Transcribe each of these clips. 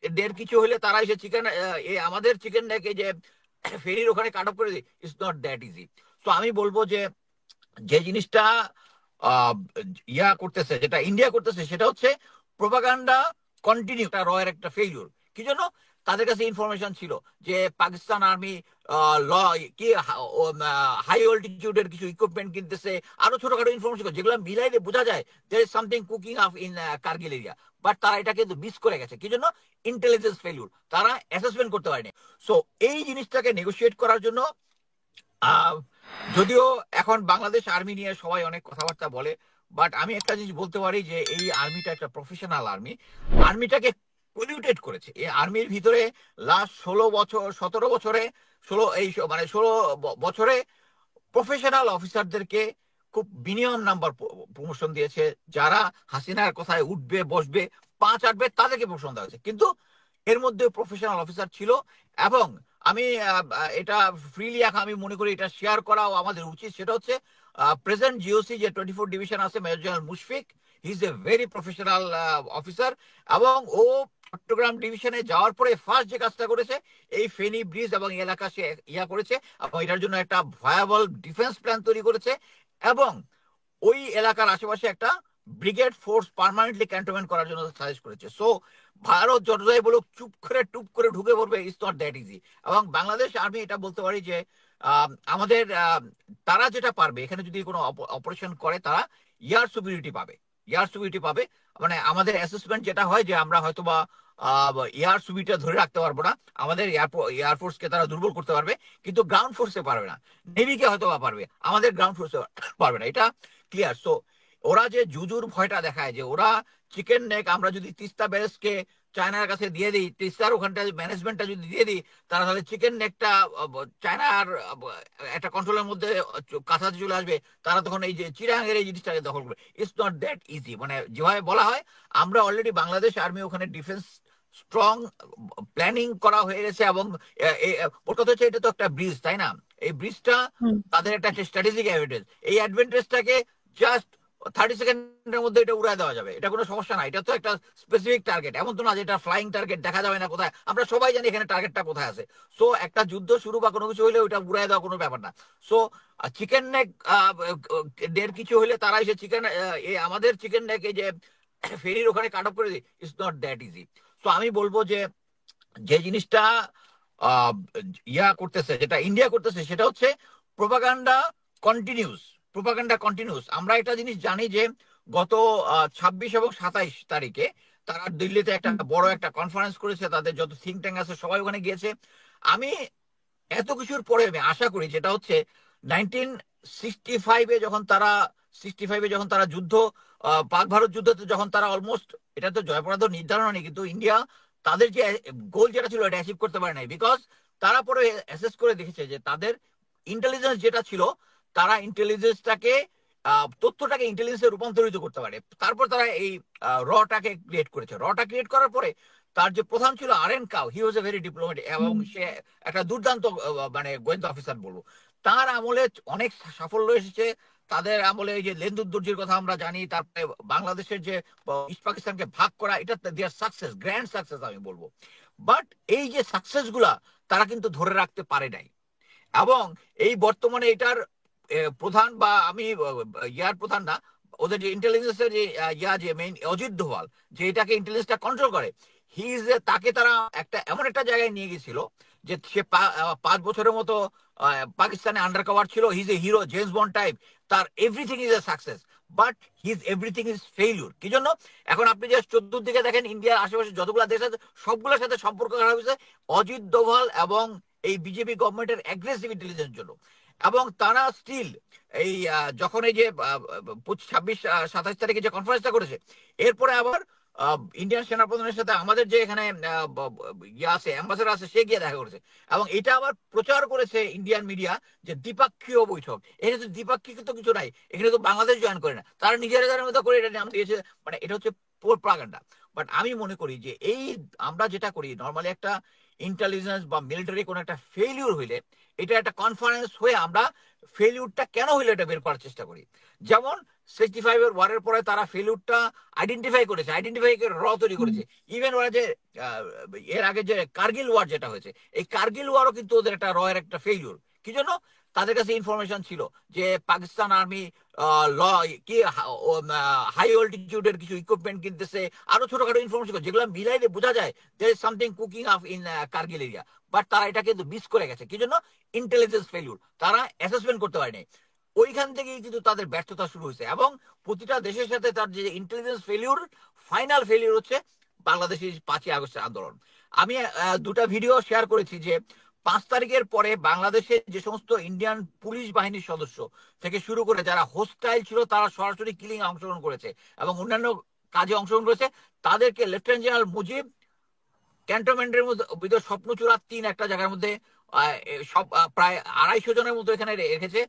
দের কিছু হলে তারা এসে চিকেন, আমাদের চিকেন নেকে যে ফেরির ওখানে কাট অফ করে দিই, ইটস নট দ্যাট ইজি। তো আমি বলবো যে যে জিনিসটা আহ, ইয়া করতেছে, যেটা ইন্ডিয়া করতেছে, সেটা হচ্ছে প্রোপাগান্ডা কন্টিনিউ, একটা রয়ের একটা ফেইলিউর। কি জন্য? তাদের কাছে ইনফরমেশন ছিল যে পাকিস্তান আর্মি ল কি হাই অল্টিটিউডের কিছু ইকুইপমেন্ট কিনতেছে, আরো ছোটখাটো ইনফরমেশন যেগুলো মিলাইলে বোঝা যায় there is something cooking up in Kargil area. But তারা এটা কিন্তু মিস করে গেছে। কি জন্য? ইন্টেলিজেন্স ফেলিউর, তারা অ্যাসেসমেন্ট করতে পারেনি। সো এই জিনিসটাকে নেগোশিয়েট করার জন্য আহ, যদিও এখন বাংলাদেশ আর্মি নিয়ে সবাই অনেক কথাবার্তা বলে, বাট আমি একটা জিনিস বলতে পারি যে এই আর্মিটা একটা প্রফেশনাল আর্মি। আর্মিটাকে পলিউটেড করেছে এই আর্মির ভিতরে লাস্ট 16 বছর 17 বছরে, মানে 16 বছরে প্রফেশনাল অফিসারদেরকে খুব মিনিমাম নাম্বার প্রমোশন দিয়েছে। যারা হাসিনার কথায় উঠবে বসবে পা চাটবে তাদেরকে প্রমোশন দেওয়া হয়েছে, কিন্তু এর মধ্যে প্রফেশনাল অফিসার ছিল। এবং আমি এটা ফ্রিলি এখন আমি মনে করি এটা শেয়ার করাও আমাদের উচিত। সেটা হচ্ছে প্রেজেন্ট জিওসি যে 24 ডিভিশন আছে, major general Mushfiq, he is a very professional officer. এবং ও চট্টগ্রাম ডিভিশনে যাওয়ার পরে ফার্স্ট যে কাজটা করেছে, এই ফেনী ব্রিজ এবং এলাকা সে ইয়া করেছে, এবং এটার জন্য একটা ভয়াবল ডিফেন্স প্ল্যান তৈরি করেছে। এবং ওই এলাকার আশেপাশে একটা ব্রিগেড ফোর্স পার্মানেন্টলি ক্যান্টনমেন্ট করার জন্য সাজেস্ট করেছে। সো ভারত যতটাই বলুক চুপ করে টুপ করে ঢুকে পড়বে, ইটস নট দ্যাট ইজি। এবং বাংলাদেশ আর্মি এটা বলতে পারি যে আমাদের তারা যেটা পারবে, এখানে যদি কোনো অপারেশন করে তারা এয়ার সুপিরিয়রিটি পাবে, এয়ার সুপিরিয়রিটি পাবে। মানে আমাদের অ্যাসেসমেন্ট যেটা হয় যে আমরা হয়তোবা এয়ার সুবিটা ধরে রাখতে পারবো না, আমাদের এয়ারফোর্সকে তারা দুর্বল করতে পারবে, কিন্তু গ্রাউন্ড ফোর্সে পারবে না। নেভিকে হয়তো বা পারবে, আমাদের গ্রাউন্ড ফোর্সে পারবে না, এটা ক্লিয়ার। সো ওরা যে জুজুর ভয়টা দেখায় যে ওরা চিকেন নেক আমরা যদি তিস্তা ব্যারেজকে চায়নার কাছে দিয়ে দিই, তিস্তার ওখানটা ম্যানেজমেন্টটা যদি দিয়ে দিই, তারা তাহলে চিকেন নেকটা চায়নার একটা কন্ট্রোলের মধ্যে কাছাকাছি চলে আসবে। তারা তখন এই যে চিরাঙের এই জিনিসটাকে দখল করবে। It's not that easy. মানে যেভাবে বলা হয়, আমরা অলরেডি বাংলাদেশ আর্মি ওখানে ডিফেন্স স্ট্রং প্ল্যানিং করা হয়ে গেছে। এবং ওটা তো হচ্ছে, এটা তো একটা ব্রিজ, তাই না? এই ব্রিজটা হুম। তাদের একটা স্ট্র্যাটেজিক অ্যাডভান্টেজ। এই অ্যাডভান্টেজটাকে জাস্ট 30 সেকেন্ডের মধ্যে এটা উড়ায় দেওয়া যাবে, এটা কোনো সমস্যা না। এটা তো একটা স্পেসিফিক টার্গেট, এমন তো না যে এটা ফ্লাইং টার্গেট, দেখা যাবে না কোথায়। আমরা সবাই জানি এখানে টার্গেটটা কোথায় আছে। সো একটা যুদ্ধ শুরু বা কোনো কিছু হলে ওইটা উড়ায় দেওয়া কোনো ব্যাপার না। সো চিকেন নেক দের কিছু হলে তারা এসে চিকেন, আমাদের চিকেন নেক এই যে ফেরির ওখানে কাট অফ করে দিই, ইটস নট দ্যাট ইজি। তো আমি বলবো যে যে জিনিসটা আহ, ইয়া করতেছে, যেটা ইন্ডিয়া করতেছে, সেটা হচ্ছে প্রোপাগান্ডা কন্টিনিউস, প্রোপাগান্ডা কন্টিনিউস। আমরা একটা জিনিস জানি যে গত 26 এবং 27 তারিখে তারা দিল্লিতে একটা হুম। বড় একটা কনফারেন্স করেছে, তাদের যত থিঙ্ক ট্যাঙ্ক আছে সবাই ওখানে গিয়েছে। আমি এত কিছুর পরে আমি আশা করি যেটা হচ্ছে 1965-এ যখন তারা 65-এ যখন তারা যুদ্ধ, পাক ভারত যুদ্ধতে যখন তারা অলমোস্ট, এটা তো জয়পরাজয় নির্ধারণ হয়নি, কিন্তু ইন্ডিয়া তাদের যে গোল যেটা ছিল এটা অ্যাচিভ করতে পারে নাই, বিকজ তারা পরে অ্যাসেস করে দেখেছে যে তাদের ইন্টেলিজেন্স যেটা ছিল, তারা ইন্টেলিজেন্সটাকে তথ্যটাকে ইন্টেলিজেন্সে রূপান্তরিত করতে পারে। তারপর তারা এই রটাকে ক্রিয়েট করেছে। রটা ক্রিয়েট করার পরে তার যে প্রধান ছিল R N Kao, he was a very diplomatic, এবং হুম। সে একটা দুর্দান্ত মানে গোয়েন্দা অফিসার বলবো। তার আমলে অনেক সাফল্য এসেছে। তাদের আমলে এই যে লেন্দুদ্দর্জির কথা আমরা জানি, তারপরে বাংলাদেশের যে ইস্ট পাকিস্তানকে ভাগ করা, এটা দেয়ার সাকসেস, গ্র্যান্ড সাকসেস আমি বলবো। বাট এই যে সাকসেস গুলা তারা কিন্তু ধরে রাখতে পারে নাই। এবং এই বর্তমানে এটার প্রধান, বা আমি ইয়ার প্রধান না, ওদের যে ইন্টেলিজেন্সের যে ইয়া যে মেইন অজিত দোভাল, যে এটাকে ইন্টেলিজেন্সটা কন্ট্রোল করে, হি ইজ, তাকে তারা একটা এমন একটা জায়গায় নিয়ে গেছিল যে সে 5 বছরের মতো পাকিস্তানে আন্ডার কভার ছিল। He is a hero, James Bond type. তার everything is a success, but his everything is failure. কি জন্য? এখন আপনি যে চতুর্দিকে দেখেন ইন্ডিয়ার আশেপাশে যতগুলো দেশ আছে সবগুলোর সাথে সম্পর্ক খারাপ হয়েছে অজিত দোভাল এবং এই বিজেপি গভর্নমেন্টের অ্যাগ্রেসিভ ইন্টেলিজেন্স জন্য। এবং তারা স্টিল এই যখন এই যে 26 27 তারিখে যে কনফারেন্সটা করেছে, এরপরে আবার ইন্ডিয়ান সেনাপ্রধানের সাথে আমাদের যে এখানে ইয়ে আছে, অ্যাম্বাসেডার আছে, সে গিয়ে দেখা করেছে। এবং এটা আবার প্রচার করেছে ইন্ডিয়ান মিডিয়া যে দ্বিপাক্ষীয় বৈঠক। এখানে তো দ্বিপাক্ষিক তো কিছু নাই, এখানে তো বাংলাদেশ জয়েন করে না, তারা নিজেদের মতো করে এটা নাম দিয়েছে। মানে এটা হচ্ছে প্রোপাগান্ডা। বাট আমি মনে করি যে এই আমরা যেটা করি নর্মালি, একটা ইন্টেলিজেন্স বা মিলিটারি কোনো একটা ফেলিউর হইলে এটা একটা কনফারেন্স হয়ে আমরা ফেলিউরটা কেন হইলো এটা বের করার চেষ্টা করি। যেমন 65 এর ওয়ারের পরে তারা ফেলিউরটা আইডেন্টিফাই করেছে, আইডেন্টিফাই করে র তৈরি করেছে। ইভেন ওরা যে এর আগে যে কার্গিল ওয়ার যেটা হয়েছে, এই কার্গিল ওয়ারও কিন্তু ওদের একটা র এর একটা ফেলিউর। কি জন্য? তাদের কাছে ইনফরমেশন ছিল যে পাকিস্তান আর্মি ল কি হাই অল্টিটিউডের কিছু ইকুইপমেন্ট কিনতেছে, আরো ছোটখাটো ইনফরমেশন যেগুলো মিলাইলে বোঝা যায় there is something cooking up in Kargil area. But তারা এটা কিন্তু মিস করে গেছে। কি জন্য? ইন্টেলিজেন্স ফেলিউর, তারা অ্যাসেসমেন্ট করতে পারেনি। ওইখান থেকেই কিন্তু তাদের ব্যর্থতা শুরু হয়েছে। এবং প্রতিটা দেশের সাথে তার যে ইন্টেলিজেন্স ফেলিউর, ফাইনাল ফেলিউর হচ্ছে বাংলাদেশের 5ই আগস্টের আন্দোলন। আমি দুটা ভিডিও শেয়ার করেছি যে 5 তারিখের পরে বাংলাদেশের যে সমস্ত ইন্ডিয়ান পুলিশ বাহিনীর সদস্য থেকে শুরু করে যারা হোস্টাইল ছিল তারা সরাসরি কিলিং অংশগ্রহণ করেছে এবং অন্যান্য কাজে অংশগ্রহণ করেছে, তাদেরকে লেফটেন্যান্ট জেনারেল মুজিব ক্যান্টনমেন্টের মধ্যে ভিতর স্বপ্নচূড়া 3 একটা জায়গার মধ্যে সব প্রায় 250 জনের মতো এখানে রেখেছে।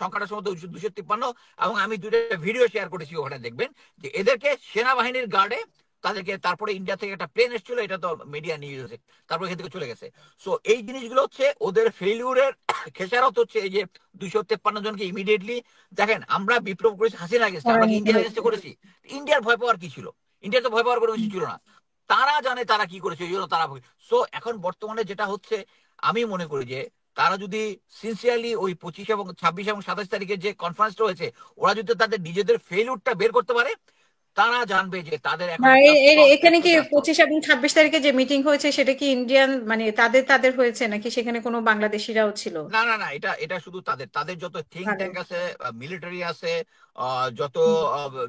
সংখ্যাটা সম্ভবত 253। এবং আমি দুটো ভিডিও শেয়ার করেছি, ওখানে দেখবেন যে এদেরকে সেনাবাহিনীর গার্ডে তাদেরকে, তারপরে ইন্ডিয়া থেকে একটা প্লেন এসেছিল, এটা তো মিডিয়া নিউজ হয়েছে, তারপর এখান থেকে চলে গেছে। সো এই জিনিসগুলো হচ্ছে ওদের ফেলিউরের খেসারত হচ্ছে এই যে 253 জনকে ইমিডিয়েটলি। দেখেন আমরা বিপ্লব করেছি হাসিনা এগেন্স্টে, আমরা কি ইন্ডিয়া এগেন্স্টে করেছি? ইন্ডিয়ার ভয় পাওয়ার কি ছিল? ইন্ডিয়া তো ভয় পাওয়ার কোনো কিছু ছিল না। তারা জানে তারা কি করেছে, ওই জন্য তারা। সো এখন বর্তমানে যেটা হচ্ছে, আমি মনে করি যে তারা যদি সিনসিয়ারলি ওই 25 এবং 26 এবং 27 তারিখের যে কনফারেন্সটা হয়েছে, ওরা যদি তাদের নিজেদের ফেলিউরটা বের করতে পারে, তারা জানবে যে তাদের এখন এখানে কি 25 এবং 26 তারিখে যে মিটিং হয়েছে সেটা কি ইন্ডিয়ান মানে তাদের তাদের হয়েছে নাকি সেখানে কোনো বাংলাদেশিরাও ছিল? না না না, এটা এটা শুধু তাদের, তাদের যত থিঙ্ক তাদের ট্যাঙ্ক আছে, মিলিটারি আছে, যত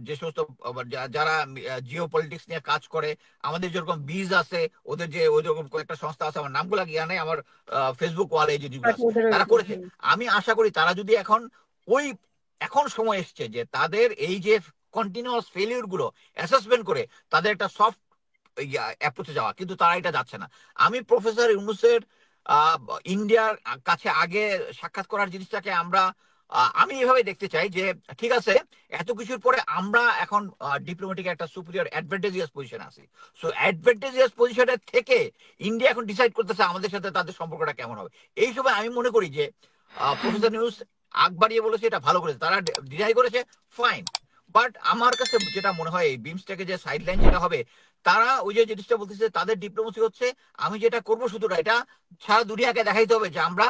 যে সমস্ত যারা জিও পলিটিক্স নিয়ে কাজ করে, আমাদের যেরকম বীজ আছে, ওদের যে ওই রকম কয়েকটা সংস্থা আছে, আমার নামগুলো গিয়া নেই, আমার ফেসবুক ওয়ালে যে যেগুলো আছে ওদের তারা করেছে। আমি আশা করি তারা যদি এখন ওই, এখন সময় এসছে যে তাদের এই যে কন্টিনিউয়াস ফেলিউর গুলো অ্যাসেসমেন্ট করে তাদের একটা সফট অ্যাপ্রোচে যাওয়া, কিন্তু তারা এটা যাচ্ছে না। আমি প্রফেসর ইউনূসের ইন্ডিয়ার কাছে আগে সাক্ষাৎ করার জিনিসটাকে আমরা আমি এভাবে দেখতে চাই যে ঠিক আছে, এত কিছুর পরে আমরা এখন ডিপ্লোম্যাটিক একটা সুপিরিয়র অ্যাডভান্টেজিয়াস পজিশনে আছি। সো অ্যাডভান্টেজিয়াস পজিশনের থেকে ইন্ডিয়া এখন ডিসাইড করতেছে আমাদের সাথে তাদের সম্পর্কটা কেমন হবে। এই সময় আমি মনে করি যে প্রফেসর নিউজ আগ বাড়িয়ে বলেছে, এটা ভালো করেছে, তারা ডিনাই করেছে, ফাইন। বাট আমার কাছে যেটা মনে হয়, এই বিমস্টেকে যে সাইডলাইন যেটা হবে, তারা ওই যে জিনিসটা বলতেছে তাদের ডিপ্লোমেসি হচ্ছে আমি যেটা করবো শুধু এটা সারা দুনিয়াকে দেখাইতে হবে যে আমরা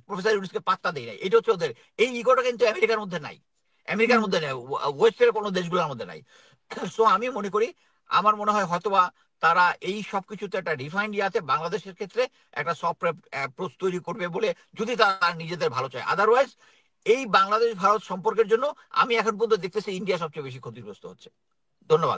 প্রফেসর ইউনূসকে পাত্তা দিই নাই। এটা হচ্ছে ওদের। এই ইগোটা কিন্তু আমেরিকার মধ্যে নাই, আমেরিকার মধ্যে নেই, ওয়েস্টের কোনো দেশগুলোর মধ্যে নাই। সো আমি মনে করি, আমার মনে হয় হয়তোবা তারা এই সবকিছুতে একটা রিফাইন্ড ইয়াতে বাংলাদেশের ক্ষেত্রে একটা সফট অ্যাপ্রোচ তৈরি করবে বলে, যদি তারা নিজেদের ভালো চায়। আদারওয়াইজ এই বাংলাদেশ ভারত সম্পর্কের জন্য আমি এখন পর্যন্ত দেখতেছি ইন্ডিয়া সবচেয়ে বেশি ক্ষতিগ্রস্ত হচ্ছে। ধন্যবাদ।